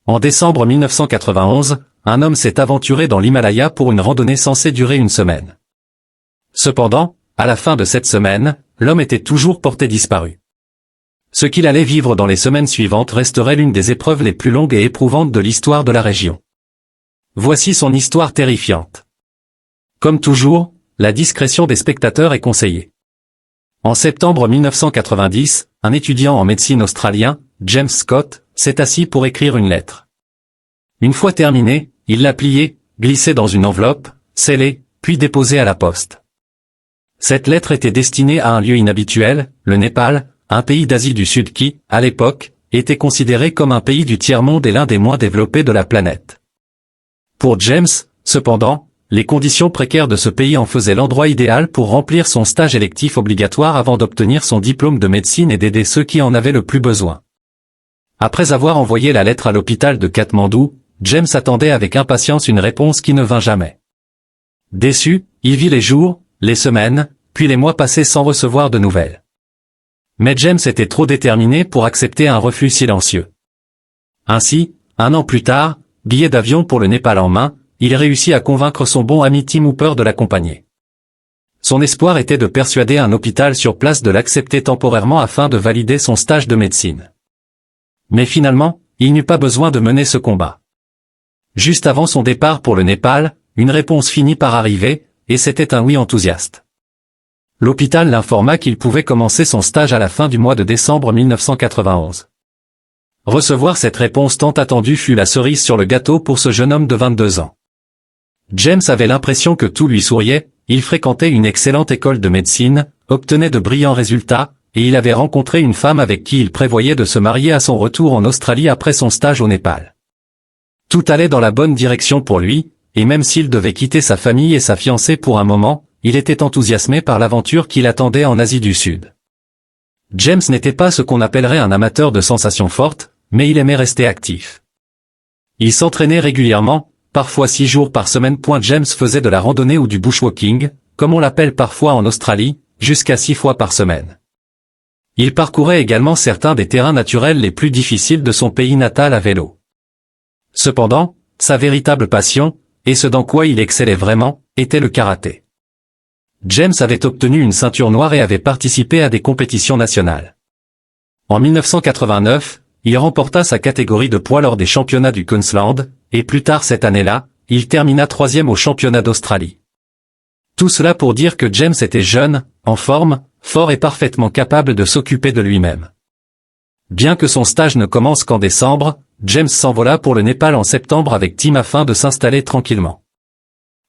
En décembre 1991, un homme s'est aventuré dans l'Himalaya pour une randonnée censée durer une semaine. Cependant, à la fin de cette semaine, l'homme était toujours porté disparu. Ce qu'il allait vivre dans les semaines suivantes resterait l'une des épreuves les plus longues et éprouvantes de l'histoire de la région. Voici son histoire terrifiante. Comme toujours, la discrétion des spectateurs est conseillée. En septembre 1990, un étudiant en médecine australien, James Scott, s'est assis pour écrire une lettre. Une fois terminée, il l'a pliée, glissée dans une enveloppe, scellée, puis déposée à la poste. Cette lettre était destinée à un lieu inhabituel, le Népal, un pays d'Asie du Sud qui, à l'époque, était considéré comme un pays du tiers-monde et l'un des moins développés de la planète. Pour James, cependant, les conditions précaires de ce pays en faisaient l'endroit idéal pour remplir son stage électif obligatoire avant d'obtenir son diplôme de médecine et d'aider ceux qui en avaient le plus besoin. Après avoir envoyé la lettre à l'hôpital de Katmandou, James attendait avec impatience une réponse qui ne vint jamais. Déçu, il vit les jours, les semaines, puis les mois passés sans recevoir de nouvelles. Mais James était trop déterminé pour accepter un refus silencieux. Ainsi, 1 an plus tard, billet d'avion pour le Népal en main, il réussit à convaincre son bon ami Tim Hooper de l'accompagner. Son espoir était de persuader un hôpital sur place de l'accepter temporairement afin de valider son stage de médecine. Mais finalement, il n'eut pas besoin de mener ce combat. Juste avant son départ pour le Népal, une réponse finit par arriver, et c'était un oui enthousiaste. L'hôpital l'informa qu'il pouvait commencer son stage à la fin du mois de décembre 1991. Recevoir cette réponse tant attendue fut la cerise sur le gâteau pour ce jeune homme de 22 ans. James avait l'impression que tout lui souriait, il fréquentait une excellente école de médecine, obtenait de brillants résultats, et il avait rencontré une femme avec qui il prévoyait de se marier à son retour en Australie après son stage au Népal. Tout allait dans la bonne direction pour lui, et même s'il devait quitter sa famille et sa fiancée pour un moment, il était enthousiasmé par l'aventure qui l'attendait en Asie du Sud. James n'était pas ce qu'on appellerait un amateur de sensations fortes, mais il aimait rester actif. Il s'entraînait régulièrement, parfois 6 jours par semaine. James faisait de la randonnée ou du bushwalking, comme on l'appelle parfois en Australie, jusqu'à 6 fois par semaine. Il parcourait également certains des terrains naturels les plus difficiles de son pays natal à vélo. Cependant, sa véritable passion, et ce dans quoi il excellait vraiment, était le karaté. James avait obtenu une ceinture noire et avait participé à des compétitions nationales. En 1989, il remporta sa catégorie de poids lors des championnats du Queensland, et plus tard cette année-là, il termina 3e au championnat d'Australie. Tout cela pour dire que James était jeune, en forme, fort et parfaitement capable de s'occuper de lui-même. Bien que son stage ne commence qu'en décembre, James s'envola pour le Népal en septembre avec Tim afin de s'installer tranquillement.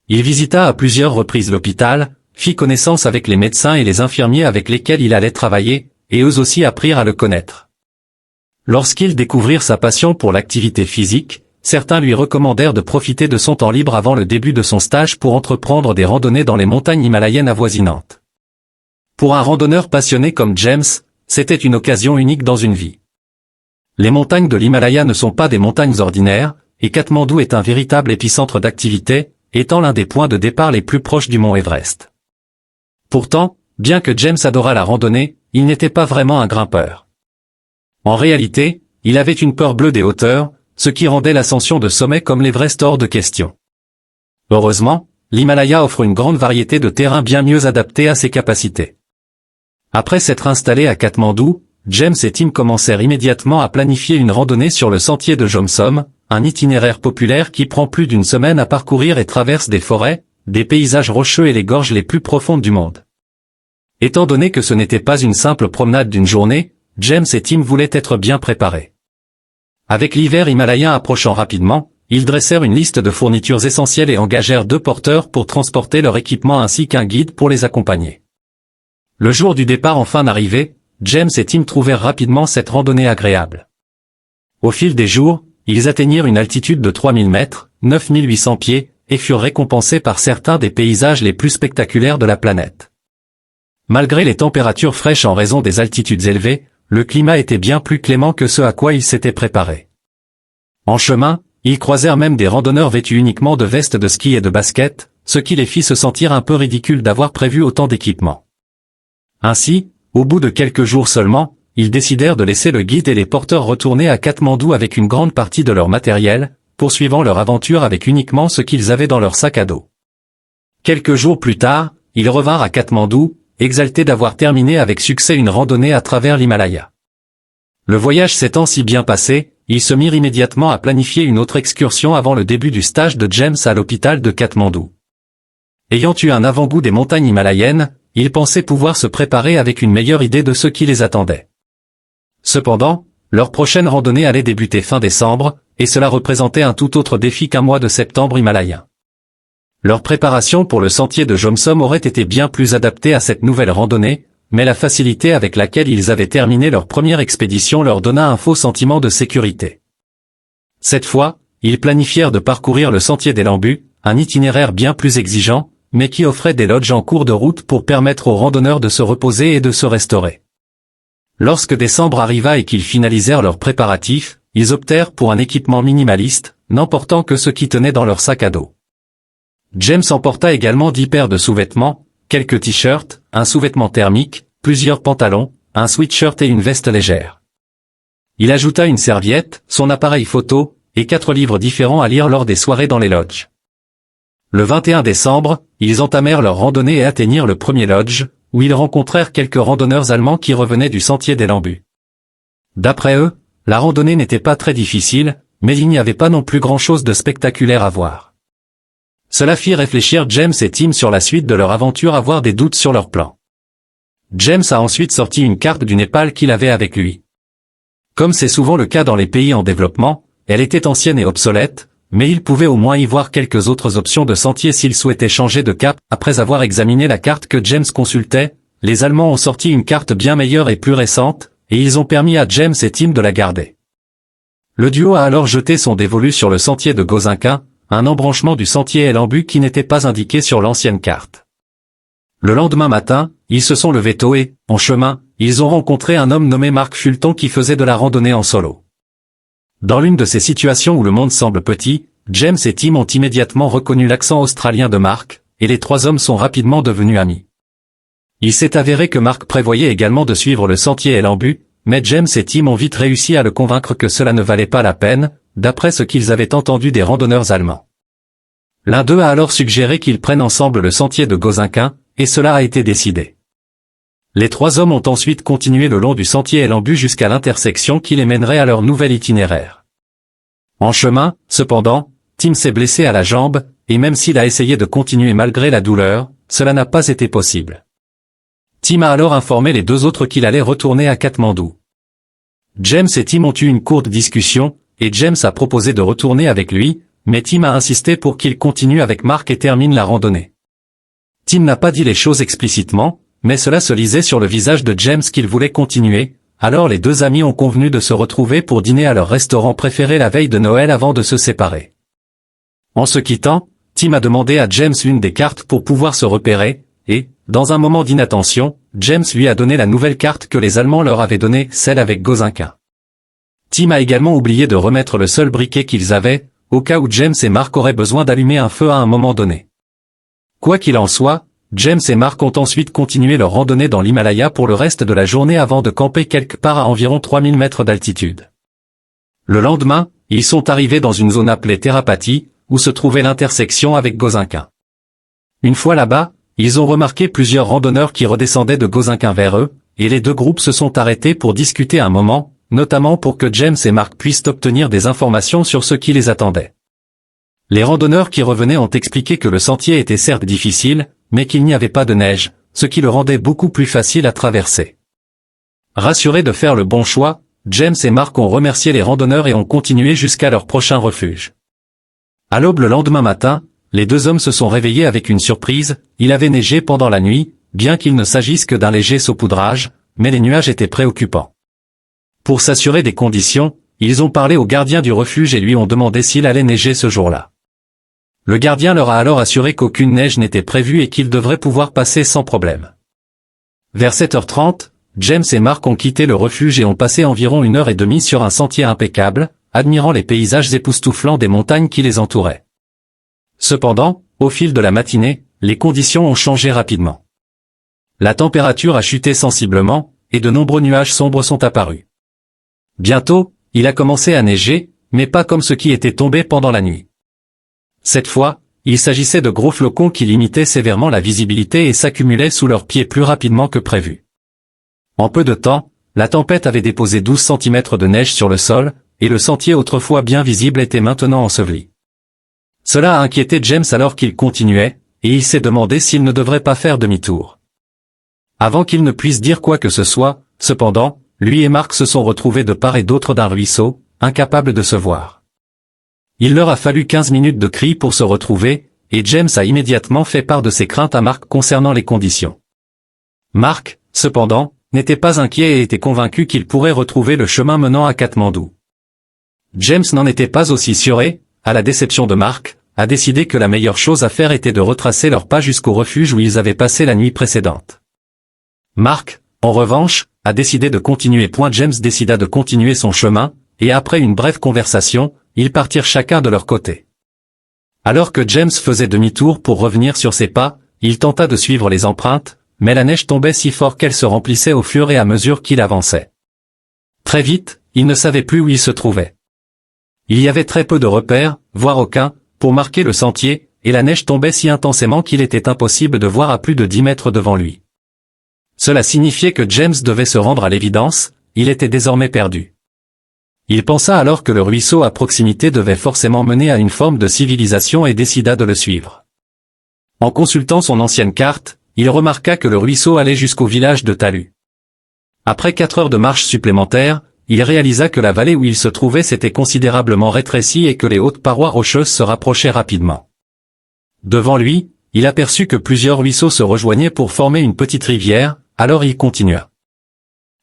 Il visita à plusieurs reprises l'hôpital, fit connaissance avec les médecins et les infirmiers avec lesquels il allait travailler, et eux aussi apprirent à le connaître. Lorsqu'ils découvrirent sa passion pour l'activité physique, certains lui recommandèrent de profiter de son temps libre avant le début de son stage pour entreprendre des randonnées dans les montagnes himalayennes avoisinantes. Pour un randonneur passionné comme James, c'était une occasion unique dans une vie. Les montagnes de l'Himalaya ne sont pas des montagnes ordinaires, et Katmandou est un véritable épicentre d'activité, étant l'un des points de départ les plus proches du mont Everest. Pourtant, bien que James adorât la randonnée, il n'était pas vraiment un grimpeur. En réalité, il avait une peur bleue des hauteurs, ce qui rendait l'ascension de sommets comme l'Everest hors de question. Heureusement, l'Himalaya offre une grande variété de terrains bien mieux adaptés à ses capacités. Après s'être installé à Katmandou, James et Tim commencèrent immédiatement à planifier une randonnée sur le sentier de Jomsom, un itinéraire populaire qui prend plus d'une semaine à parcourir et traverse des forêts, des paysages rocheux et les gorges les plus profondes du monde. Étant donné que ce n'était pas une simple promenade d'une journée, James et Tim voulaient être bien préparés. Avec l'hiver himalayen approchant rapidement, ils dressèrent une liste de fournitures essentielles et engagèrent 2 porteurs pour transporter leur équipement ainsi qu'un guide pour les accompagner. Le jour du départ enfin arrivé, James et Tim trouvèrent rapidement cette randonnée agréable. Au fil des jours, ils atteignirent une altitude de 3000 mètres, 9800 pieds, et furent récompensés par certains des paysages les plus spectaculaires de la planète. Malgré les températures fraîches en raison des altitudes élevées, le climat était bien plus clément que ce à quoi ils s'étaient préparés. En chemin, ils croisèrent même des randonneurs vêtus uniquement de vestes de ski et de baskets, ce qui les fit se sentir un peu ridicules d'avoir prévu autant d'équipement. Ainsi, au bout de quelques jours seulement, ils décidèrent de laisser le guide et les porteurs retourner à Katmandou avec une grande partie de leur matériel, poursuivant leur aventure avec uniquement ce qu'ils avaient dans leur sac à dos. Quelques jours plus tard, ils revinrent à Katmandou, exaltés d'avoir terminé avec succès une randonnée à travers l'Himalaya. Le voyage s'étant si bien passé, ils se mirent immédiatement à planifier une autre excursion avant le début du stage de James à l'hôpital de Katmandou. Ayant eu un avant-goût des montagnes himalayennes, ils pensaient pouvoir se préparer avec une meilleure idée de ce qui les attendait. Cependant, leur prochaine randonnée allait débuter fin décembre, et cela représentait un tout autre défi qu'un mois de septembre himalayen. Leur préparation pour le sentier de Jomsom aurait été bien plus adaptée à cette nouvelle randonnée, mais la facilité avec laquelle ils avaient terminé leur première expédition leur donna un faux sentiment de sécurité. Cette fois, ils planifièrent de parcourir le sentier des Lembus, un itinéraire bien plus exigeant, mais qui offrait des lodges en cours de route pour permettre aux randonneurs de se reposer et de se restaurer. Lorsque décembre arriva et qu'ils finalisèrent leurs préparatifs, ils optèrent pour un équipement minimaliste, n'emportant que ce qui tenait dans leur sac à dos. James emporta également 10 paires de sous-vêtements, quelques t-shirts, un sous-vêtement thermique, plusieurs pantalons, un sweatshirt et une veste légère. Il ajouta une serviette, son appareil photo, et 4 livres différents à lire lors des soirées dans les lodges. Le 21 décembre, ils entamèrent leur randonnée et atteignirent le premier lodge, où ils rencontrèrent quelques randonneurs allemands qui revenaient du sentier des Lembus. D'après eux, la randonnée n'était pas très difficile, mais il n'y avait pas non plus grand-chose de spectaculaire à voir. Cela fit réfléchir James et Tim sur la suite de leur aventure, avoir des doutes sur leur plan. James a ensuite sorti une carte du Népal qu'il avait avec lui. Comme c'est souvent le cas dans les pays en développement, elle était ancienne et obsolète, mais il pouvait au moins y voir quelques autres options de sentiers s'il souhaitait changer de cap. Après avoir examiné la carte que James consultait, les Allemands ont sorti une carte bien meilleure et plus récente, et ils ont permis à James et Tim de la garder. Le duo a alors jeté son dévolu sur le sentier de Gozinquin, un embranchement du sentier El Lembu qui n'était pas indiqué sur l'ancienne carte. Le lendemain matin, ils se sont levés tôt et, en chemin, ils ont rencontré un homme nommé Mark Fulton qui faisait de la randonnée en solo. Dans l'une de ces situations où le monde semble petit, James et Tim ont immédiatement reconnu l'accent australien de Mark, et les 3 hommes sont rapidement devenus amis. Il s'est avéré que Mark prévoyait également de suivre le sentier El Lembu, mais James et Tim ont vite réussi à le convaincre que cela ne valait pas la peine, d'après ce qu'ils avaient entendu des randonneurs allemands. L'un d'eux a alors suggéré qu'ils prennent ensemble le sentier de Gozinquin, et cela a été décidé. Les 3 hommes ont ensuite continué le long du sentier El Lembu jusqu'à l'intersection qui les mènerait à leur nouvel itinéraire. En chemin, cependant, Tim s'est blessé à la jambe, et même s'il a essayé de continuer malgré la douleur, cela n'a pas été possible. Tim a alors informé les 2 autres qu'il allait retourner à Katmandou. James et Tim ont eu une courte discussion, et James a proposé de retourner avec lui, mais Tim a insisté pour qu'il continue avec Mark et termine la randonnée. Tim n'a pas dit les choses explicitement, mais cela se lisait sur le visage de James qu'il voulait continuer, alors les 2 amis ont convenu de se retrouver pour dîner à leur restaurant préféré la veille de Noël avant de se séparer. En se quittant, Tim a demandé à James une des cartes pour pouvoir se repérer, et, dans un moment d'inattention, James lui a donné la nouvelle carte que les Allemands leur avaient donnée, celle avec Gozinquin. Tim a également oublié de remettre le seul briquet qu'ils avaient, au cas où James et Mark auraient besoin d'allumer un feu à un moment donné. Quoi qu'il en soit, James et Mark ont ensuite continué leur randonnée dans l'Himalaya pour le reste de la journée avant de camper quelque part à environ 3000 mètres d'altitude. Le lendemain, ils sont arrivés dans une zone appelée Therapati, où se trouvait l'intersection avec Gozinquin. Une fois là-bas, ils ont remarqué plusieurs randonneurs qui redescendaient de Gozinquin vers eux, et les 2 groupes se sont arrêtés pour discuter un moment, notamment pour que James et Mark puissent obtenir des informations sur ce qui les attendait. Les randonneurs qui revenaient ont expliqué que le sentier était certes difficile, mais qu'il n'y avait pas de neige, ce qui le rendait beaucoup plus facile à traverser. Rassurés de faire le bon choix, James et Mark ont remercié les randonneurs et ont continué jusqu'à leur prochain refuge. À l'aube le lendemain matin, les 2 hommes se sont réveillés avec une surprise, il avait neigé pendant la nuit, bien qu'il ne s'agisse que d'un léger saupoudrage, mais les nuages étaient préoccupants. Pour s'assurer des conditions, ils ont parlé au gardien du refuge et lui ont demandé s'il allait neiger ce jour-là. Le gardien leur a alors assuré qu'aucune neige n'était prévue et qu'ils devraient pouvoir passer sans problème. Vers 7h30, James et Mark ont quitté le refuge et ont passé environ 1h30 sur un sentier impeccable, admirant les paysages époustouflants des montagnes qui les entouraient. Cependant, au fil de la matinée, les conditions ont changé rapidement. La température a chuté sensiblement, et de nombreux nuages sombres sont apparus. Bientôt, il a commencé à neiger, mais pas comme ce qui était tombé pendant la nuit. Cette fois, il s'agissait de gros flocons qui limitaient sévèrement la visibilité et s'accumulaient sous leurs pieds plus rapidement que prévu. En peu de temps, la tempête avait déposé 12 cm de neige sur le sol, et le sentier autrefois bien visible était maintenant enseveli. Cela a inquiété James alors qu'il continuait, et il s'est demandé s'il ne devrait pas faire demi-tour. Avant qu'il ne puisse dire quoi que ce soit, cependant, lui et Mark se sont retrouvés de part et d'autre d'un ruisseau, incapables de se voir. Il leur a fallu 15 minutes de cris pour se retrouver, et James a immédiatement fait part de ses craintes à Mark concernant les conditions. Mark, cependant, n'était pas inquiet et était convaincu qu'il pourrait retrouver le chemin menant à Katmandou. James n'en était pas aussi sûr et, à la déception de Mark, a décidé que la meilleure chose à faire était de retracer leur pas jusqu'au refuge où ils avaient passé la nuit précédente. Mark, en revanche, a décidé de continuer. James décida de continuer son chemin, et après une brève conversation, ils partirent chacun de leur côté. Alors que James faisait demi-tour pour revenir sur ses pas, il tenta de suivre les empreintes, mais la neige tombait si fort qu'elle se remplissait au fur et à mesure qu'il avançait. Très vite, il ne savait plus où il se trouvait. Il y avait très peu de repères, voire aucun, pour marquer le sentier, et la neige tombait si intensément qu'il était impossible de voir à plus de 10 mètres devant lui. Cela signifiait que James devait se rendre à l'évidence, il était désormais perdu. Il pensa alors que le ruisseau à proximité devait forcément mener à une forme de civilisation et décida de le suivre. En consultant son ancienne carte, il remarqua que le ruisseau allait jusqu'au village de Talus. Après 4 heures de marche supplémentaires, il réalisa que la vallée où il se trouvait s'était considérablement rétrécie et que les hautes parois rocheuses se rapprochaient rapidement. Devant lui, il aperçut que plusieurs ruisseaux se rejoignaient pour former une petite rivière, alors il continua.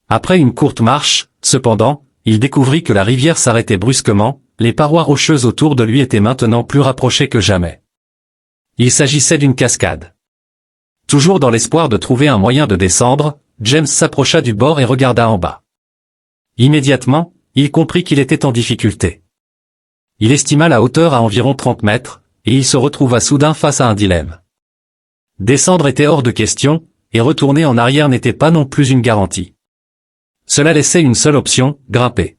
Après une courte marche, cependant, il découvrit que la rivière s'arrêtait brusquement, les parois rocheuses autour de lui étaient maintenant plus rapprochées que jamais. Il s'agissait d'une cascade. Toujours dans l'espoir de trouver un moyen de descendre, James s'approcha du bord et regarda en bas. Immédiatement, il comprit qu'il était en difficulté. Il estima la hauteur à environ 30 mètres, et il se retrouva soudain face à un dilemme. Descendre était hors de question, et retourner en arrière n'était pas non plus une garantie. Cela laissait une seule option, grimper.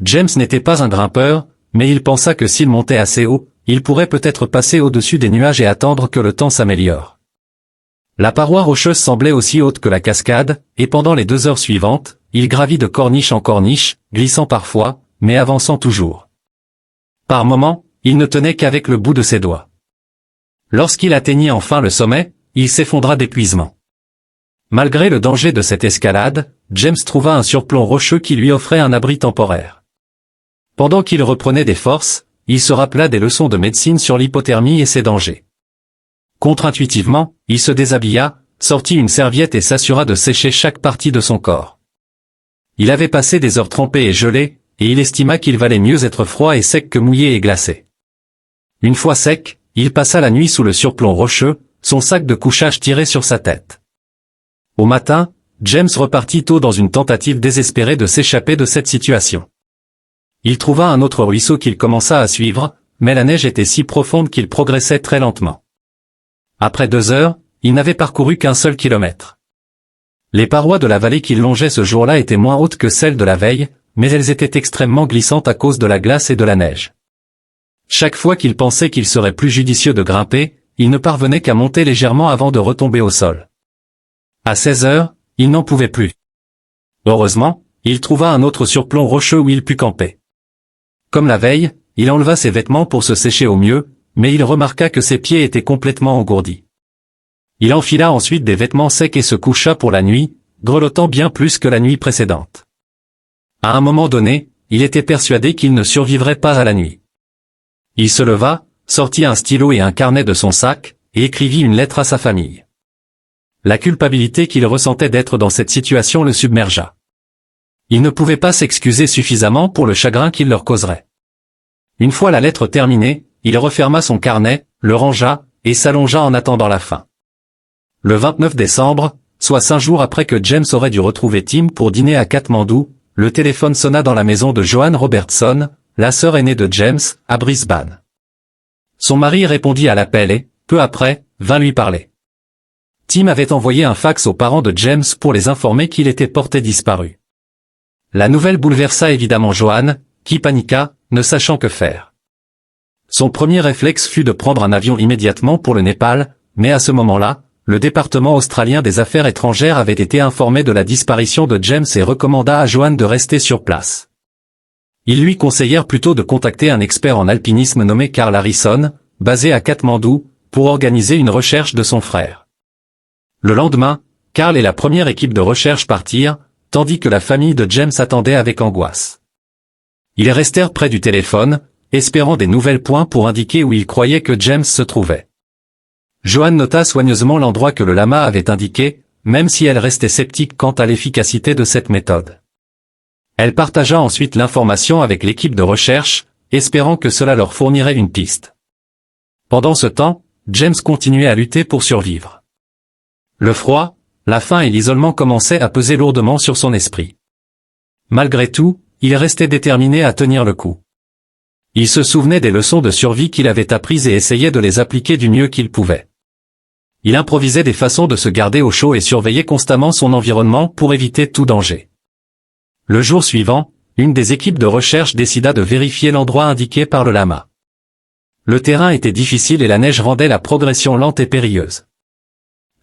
James n'était pas un grimpeur, mais il pensa que s'il montait assez haut, il pourrait peut-être passer au-dessus des nuages et attendre que le temps s'améliore. La paroi rocheuse semblait aussi haute que la cascade, et pendant les 2 heures suivantes, il gravit de corniche en corniche, glissant parfois, mais avançant toujours. Par moments, il ne tenait qu'avec le bout de ses doigts. Lorsqu'il atteignit enfin le sommet, il s'effondra d'épuisement. Malgré le danger de cette escalade, James trouva un surplomb rocheux qui lui offrait un abri temporaire. Pendant qu'il reprenait des forces, il se rappela des leçons de médecine sur l'hypothermie et ses dangers. Contre-intuitivement, il se déshabilla, sortit une serviette et s'assura de sécher chaque partie de son corps. Il avait passé des heures trempé et gelé, et il estima qu'il valait mieux être froid et sec que mouillé et glacé. Une fois sec, il passa la nuit sous le surplomb rocheux, son sac de couchage tiré sur sa tête. Au matin, James repartit tôt dans une tentative désespérée de s'échapper de cette situation. Il trouva un autre ruisseau qu'il commença à suivre, mais la neige était si profonde qu'il progressait très lentement. Après 2 heures, il n'avait parcouru qu'un seul kilomètre. Les parois de la vallée qu'il longeait ce jour-là étaient moins hautes que celles de la veille, mais elles étaient extrêmement glissantes à cause de la glace et de la neige. Chaque fois qu'il pensait qu'il serait plus judicieux de grimper, il ne parvenait qu'à monter légèrement avant de retomber au sol. À 16 heures, il n'en pouvait plus. Heureusement, il trouva un autre surplomb rocheux où il put camper. Comme la veille, il enleva ses vêtements pour se sécher au mieux, mais il remarqua que ses pieds étaient complètement engourdis. Il enfila ensuite des vêtements secs et se coucha pour la nuit, grelottant bien plus que la nuit précédente. À un moment donné, il était persuadé qu'il ne survivrait pas à la nuit. Il se leva, sortit un stylo et un carnet de son sac, et écrivit une lettre à sa famille. La culpabilité qu'il ressentait d'être dans cette situation le submergea. Il ne pouvait pas s'excuser suffisamment pour le chagrin qu'il leur causerait. Une fois la lettre terminée, il referma son carnet, le rangea, et s'allongea en attendant la fin. Le 29 décembre, soit 5 jours après que James aurait dû retrouver Tim pour dîner à Katmandou, le téléphone sonna dans la maison de Joanne Robertson, la sœur aînée de James, à Brisbane. Son mari répondit à l'appel et, peu après, vint lui parler. Tim avait envoyé un fax aux parents de James pour les informer qu'il était porté disparu. La nouvelle bouleversa évidemment Joanne, qui paniqua, ne sachant que faire. Son premier réflexe fut de prendre un avion immédiatement pour le Népal, mais à ce moment-là, le département australien des affaires étrangères avait été informé de la disparition de James et recommanda à Joanne de rester sur place. Ils lui conseillèrent plutôt de contacter un expert en alpinisme nommé Carl Harrison, basé à Katmandou, pour organiser une recherche de son frère. Le lendemain, Carl et la première équipe de recherche partirent, tandis que la famille de James attendait avec angoisse. Ils restèrent près du téléphone, espérant des nouvelles points pour indiquer où ils croyaient que James se trouvait. Joanne nota soigneusement l'endroit que le lama avait indiqué, même si elle restait sceptique quant à l'efficacité de cette méthode. Elle partagea ensuite l'information avec l'équipe de recherche, espérant que cela leur fournirait une piste. Pendant ce temps, James continuait à lutter pour survivre. Le froid, la faim et l'isolement commençaient à peser lourdement sur son esprit. Malgré tout, il restait déterminé à tenir le coup. Il se souvenait des leçons de survie qu'il avait apprises et essayait de les appliquer du mieux qu'il pouvait. Il improvisait des façons de se garder au chaud et surveillait constamment son environnement pour éviter tout danger. Le jour suivant, une des équipes de recherche décida de vérifier l'endroit indiqué par le lama. Le terrain était difficile et la neige rendait la progression lente et périlleuse.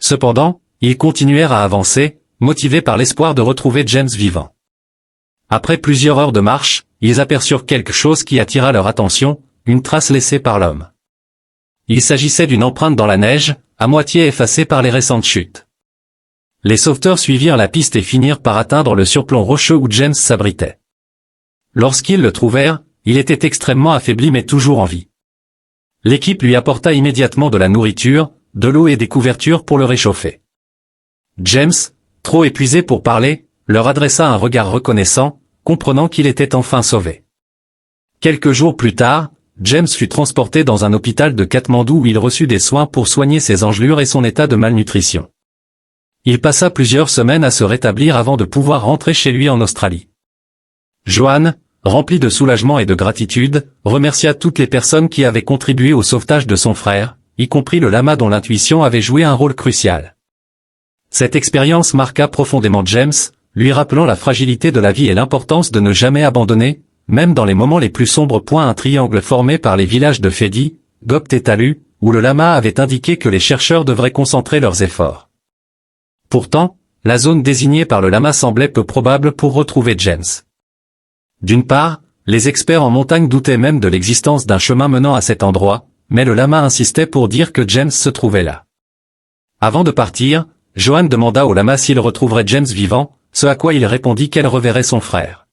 Cependant, ils continuèrent à avancer, motivés par l'espoir de retrouver James vivant. Après plusieurs heures de marche, ils aperçurent quelque chose qui attira leur attention, une trace laissée par l'homme. Il s'agissait d'une empreinte dans la neige, à moitié effacée par les récentes chutes. Les sauveteurs suivirent la piste et finirent par atteindre le surplomb rocheux où James s'abritait. Lorsqu'ils le trouvèrent, il était extrêmement affaibli mais toujours en vie. L'équipe lui apporta immédiatement de la nourriture, de l'eau et des couvertures pour le réchauffer. James, trop épuisé pour parler, leur adressa un regard reconnaissant, comprenant qu'il était enfin sauvé. Quelques jours plus tard, James fut transporté dans un hôpital de Katmandou où il reçut des soins pour soigner ses engelures et son état de malnutrition. Il passa plusieurs semaines à se rétablir avant de pouvoir rentrer chez lui en Australie. Joanne, remplie de soulagement et de gratitude, remercia toutes les personnes qui avaient contribué au sauvetage de son frère, y compris le lama dont l'intuition avait joué un rôle crucial. Cette expérience marqua profondément James, lui rappelant la fragilité de la vie et l'importance de ne jamais abandonner, même dans les moments les plus sombres. Un triangle formé par les villages de Fedi, Gopt et Talu, où le lama avait indiqué que les chercheurs devraient concentrer leurs efforts. Pourtant, la zone désignée par le lama semblait peu probable pour retrouver James. D'une part, les experts en montagne doutaient même de l'existence d'un chemin menant à cet endroit, mais le lama insistait pour dire que James se trouvait là. Avant de partir, Joanne demanda au lama s'il retrouverait James vivant, ce à quoi il répondit qu'elle reverrait son frère.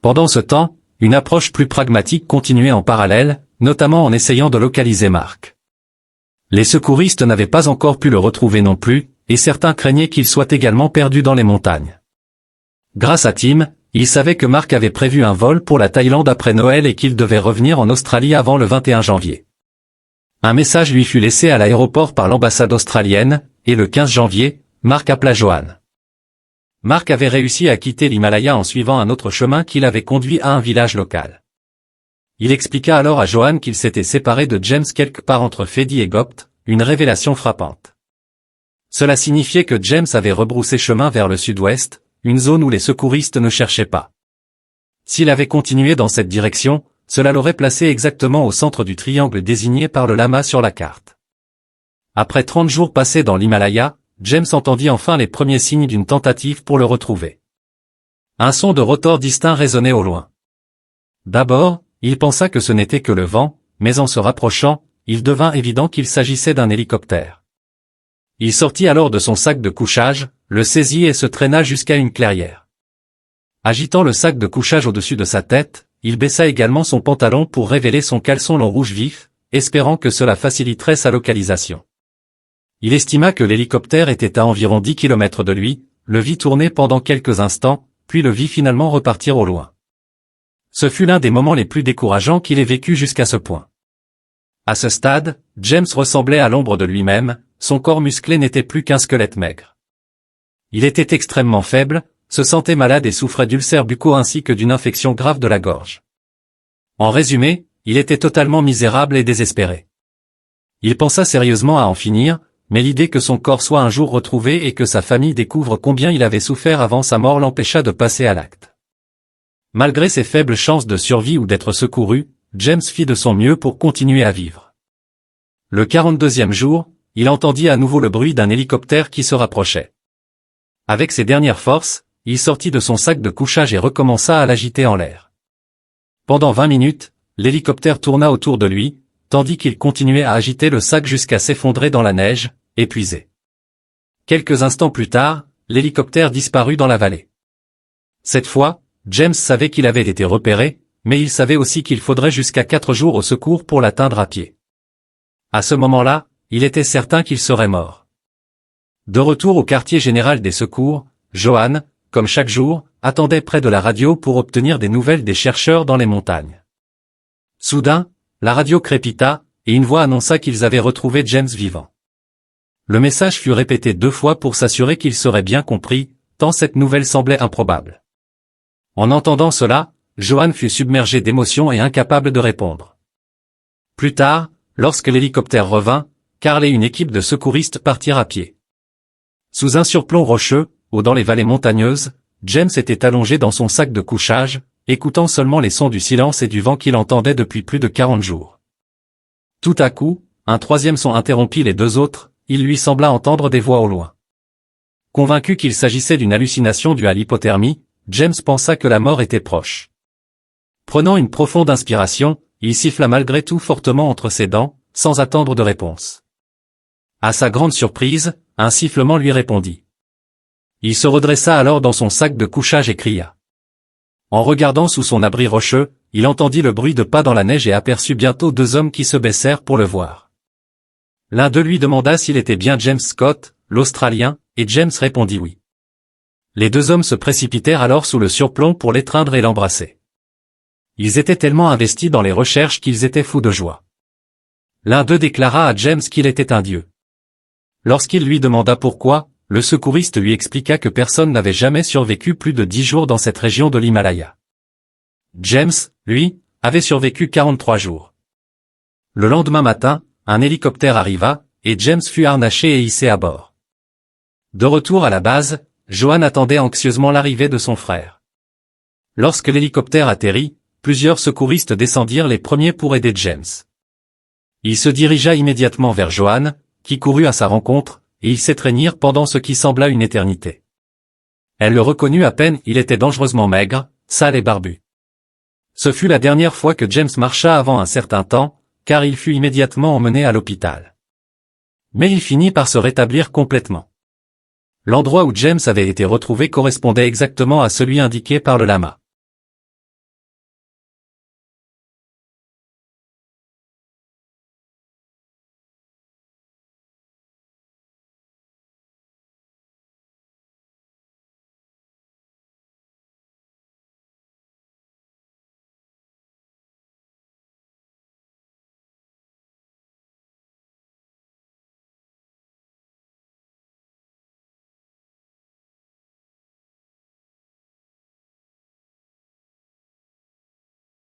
Pendant ce temps, une approche plus pragmatique continuait en parallèle, notamment en essayant de localiser Mark. Les secouristes n'avaient pas encore pu le retrouver non plus, et certains craignaient qu'il soit également perdu dans les montagnes. Grâce à Tim, ils savaient que Mark avait prévu un vol pour la Thaïlande après Noël et qu'il devait revenir en Australie avant le 21 janvier. Un message lui fut laissé à l'aéroport par l'ambassade australienne, et le 15 janvier, Mark appela Joanne. Mark avait réussi à quitter l'Himalaya en suivant un autre chemin qui l'avait conduit à un village local. Il expliqua alors à Joanne qu'il s'était séparé de James quelque part entre Fedi et Gopt, une révélation frappante. Cela signifiait que James avait rebroussé chemin vers le sud-ouest, une zone où les secouristes ne cherchaient pas. S'il avait continué dans cette direction, cela l'aurait placé exactement au centre du triangle désigné par le lama sur la carte. Après 30 jours passés dans l'Himalaya, James entendit enfin les premiers signes d'une tentative pour le retrouver. Un son de rotor distinct résonnait au loin. D'abord, il pensa que ce n'était que le vent, mais en se rapprochant, il devint évident qu'il s'agissait d'un hélicoptère. Il sortit alors de son sac de couchage, le saisit et se traîna jusqu'à une clairière. Agitant le sac de couchage au-dessus de sa tête, il baissa également son pantalon pour révéler son caleçon long rouge vif, espérant que cela faciliterait sa localisation. Il estima que l'hélicoptère était à environ 10 km de lui, le vit tourner pendant quelques instants, puis le vit finalement repartir au loin. Ce fut l'un des moments les plus décourageants qu'il ait vécu jusqu'à ce point. À ce stade, James ressemblait à l'ombre de lui-même, son corps musclé n'était plus qu'un squelette maigre. Il était extrêmement faible, se sentait malade et souffrait d'ulcères buccaux ainsi que d'une infection grave de la gorge. En résumé, il était totalement misérable et désespéré. Il pensa sérieusement à en finir, mais l'idée que son corps soit un jour retrouvé et que sa famille découvre combien il avait souffert avant sa mort l'empêcha de passer à l'acte. Malgré ses faibles chances de survie ou d'être secouru, James fit de son mieux pour continuer à vivre. Le 42e jour, il entendit à nouveau le bruit d'un hélicoptère qui se rapprochait. Avec ses dernières forces, il sortit de son sac de couchage et recommença à l'agiter en l'air. Pendant 20 minutes, l'hélicoptère tourna autour de lui, tandis qu'il continuait à agiter le sac jusqu'à s'effondrer dans la neige, épuisé. Quelques instants plus tard, l'hélicoptère disparut dans la vallée. Cette fois, James savait qu'il avait été repéré, mais il savait aussi qu'il faudrait jusqu'à 4 jours au secours pour l'atteindre à pied. À ce moment-là, il était certain qu'il serait mort. De retour au quartier général des secours, Johan, comme chaque jour, attendait près de la radio pour obtenir des nouvelles des chercheurs dans les montagnes. Soudain, la radio crépita, et une voix annonça qu'ils avaient retrouvé James vivant. Le message fut répété 2 fois pour s'assurer qu'il serait bien compris, tant cette nouvelle semblait improbable. En entendant cela, Johan fut submergé d'émotion et incapable de répondre. Plus tard, lorsque l'hélicoptère revint, Carl et une équipe de secouristes partirent à pied. Sous un surplomb rocheux, haut dans les vallées montagneuses, James était allongé dans son sac de couchage, écoutant seulement les sons du silence et du vent qu'il entendait depuis plus de 40 jours. Tout à coup, un troisième son interrompit les 2 autres, il lui sembla entendre des voix au loin. Convaincu qu'il s'agissait d'une hallucination due à l'hypothermie, James pensa que la mort était proche. Prenant une profonde inspiration, il siffla malgré tout fortement entre ses dents, sans attendre de réponse. À sa grande surprise, un sifflement lui répondit. Il se redressa alors dans son sac de couchage et cria. En regardant sous son abri rocheux, il entendit le bruit de pas dans la neige et aperçut bientôt 2 hommes qui se baissèrent pour le voir. L'un d'eux lui demanda s'il était bien James Scott, l'Australien, et James répondit oui. Les 2 hommes se précipitèrent alors sous le surplomb pour l'étreindre et l'embrasser. Ils étaient tellement investis dans les recherches qu'ils étaient fous de joie. L'un d'eux déclara à James qu'il était un dieu. Lorsqu'il lui demanda pourquoi, le secouriste lui expliqua que personne n'avait jamais survécu plus de 10 jours dans cette région de l'Himalaya. James, lui, avait survécu 43 jours. Le lendemain matin, un hélicoptère arriva, et James fut harnaché et hissé à bord. De retour à la base, Johan attendait anxieusement l'arrivée de son frère. Lorsque l'hélicoptère atterrit, plusieurs secouristes descendirent les premiers pour aider James. Il se dirigea immédiatement vers Johan, qui courut à sa rencontre, et ils s'étreignirent pendant ce qui sembla une éternité. Elle le reconnut à peine, il était dangereusement maigre, sale et barbu. Ce fut la dernière fois que James marcha avant un certain temps, car il fut immédiatement emmené à l'hôpital. Mais il finit par se rétablir complètement. L'endroit où James avait été retrouvé correspondait exactement à celui indiqué par le lama.